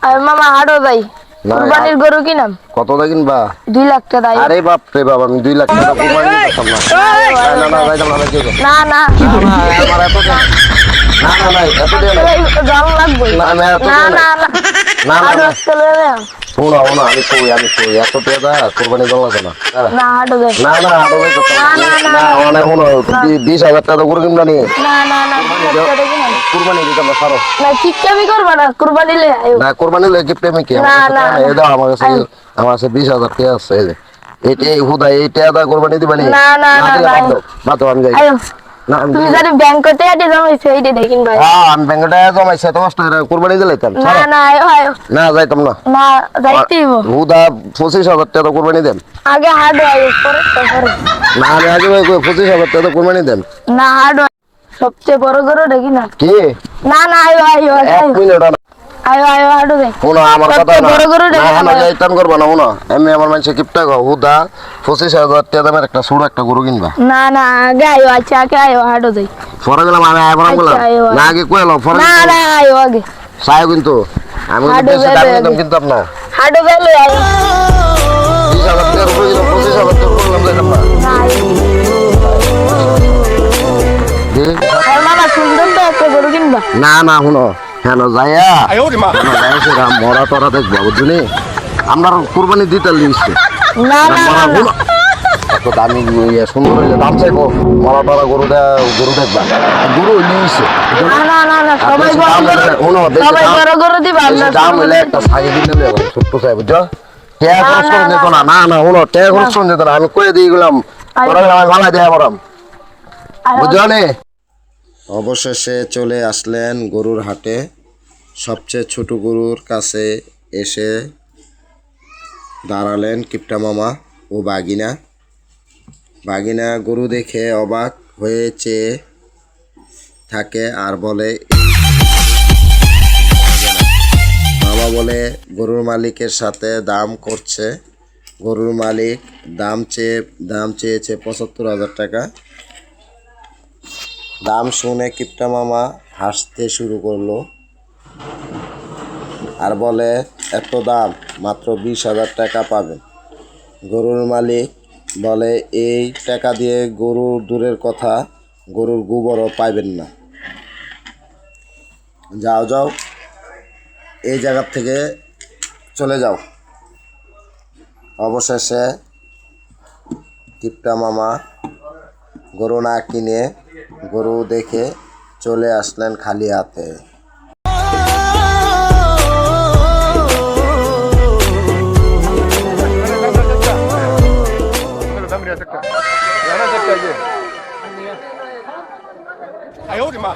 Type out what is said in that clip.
আর মামা হাড়ো ভাই কুরবানির গরু কিনাম কত দা কিনবা? 2 লাখ টাকা। আরে বাপ রে বাপ, আমি 2 লাখ টাকা কুরবানি দিতাম না। না না যাইতাম না, যাইতাম না না আমার এত না না না এত দেন জল লাগবে। না না এত না না না না হাড়ো না চলে না শোনো শোনো, আমি কই এত টাকা কুরবানি দেওয়া না। না হাড়ো ভাই না না আরো না মানে শোনো 20,000 টাকা করে কিনবা নি। না না না কুরবানি দিতাম না সারো। না কিচ্ছাবি করবা না কুরবানি লে আয়ো না কুরবানি লই গিফট আমি কি না, না, এই দাও আমার কাছে 20,000 টাকা আছে এই যে এইটাই হুদা এইটা দা কুরবানি দিবানি। না, না, না, দিলে না। বাদ দাও আমি যাই। আয়ো না আমি তুমি যদি ব্যাংক করতে আইতে জমাইছো এইটা দেখিন ভাই। হ্যাঁ আমি ব্যাংকটা জমাইছে 10 টাকা কুরবানি দিলাইতাম। না না আয়ো আয়ো না যাইতাম না। না যাইতেইব। হুদা 25,000 টাকা কুরবানি দেন। আগে হাড়ো আয়ো পরে তো পরে। না আমি আগে 25,000 টাকা কুরবানি দেন। না হাড়ো সবচেয়ে বড় গরু দেখি না। কি না না আয়ো আয়ো এক আয়ো মিনিট আয়ো আয়ো হাড়ো ভাই। শোনো আমার কথা সবচেয়ে না বড় গরু দেখি না না। যাইতাম করবা না। শোনো আমি আমার মানুষে কিপটা গো হুদা 25,000 টাকা দামের একটা ছোট একটা গরু কিনবা। না না আগে আয়ো আচ্ছা আগে আয়ো হাড়ো ভাই। পরে গেলাম আমি আইবরাম গেলাম আচ্ছা, আইও, না আগে কইলো পরে না না আয়ো আগে চাই কিন্তু আমি হাঁটু বেশি দাম বেলে কিনতাম আগে। কিনতাম না। হাড়ো ভাই লই আয়ো 20,000 টাকার উপরে গেলাম 25,000 টাকা করলাম যাইতাম না। না আয়ো দি? আর মামা সুন্দর তো একটা গরু কিনবা। না না শুনো হেন যাইয়া যাইয়া মরা টরা দেখবো বুঝলি আমরা কুরবানি দিতে লিখছে না না না না। এত দামি সুন্দর হইলে দাম চাইবো মরা টরা গরু দেখবা গরু লিখছে না না না না সবাই বড় গরু সবাই বড় গরু দিবা আমরা দাম হইলে একটা সাইজ দিলে ছোট্ট চাই বুঝছো টাকা খরচ করে যেত না না না শুনো টাকা খরচ করে যেত না আমি কয়ে দিয়ে গেলাম তোরা আমি ভালো দেয়া পড়াম বুঝছো নে। অবশেষে চলে আসলেন গরুর হাটে। সবচেয়ে ছোট গরুর কাছে এসে দাঁড়ালেন কিপটা মামা ও বাগিনা। বাগিনা গরু দেখে অবাক হয়ে চেয়ে থাকে আর বলে মামা বলে গরুর মালিকের সাথে দাম করছে। গরুর মালিক দাম চেয়েছে 75,000 টাকা। দাম শুনে কিপটা মামা হাসতে শুরু করলো আর বলে এত দাম, মাত্র 20,000 টাকা পাবেন। গরুর মালিক বলে এই টাকা দিয়ে গরু দূরের কথা গরুর গোবরও পাইবেন না। যাও যাও এই জায়গা থেকে চলে যাও। অবশেষে কিপটা মামা গরু না কিনে গরু দেখে চলে আসলেন খালি হাতে।哎呦我的妈！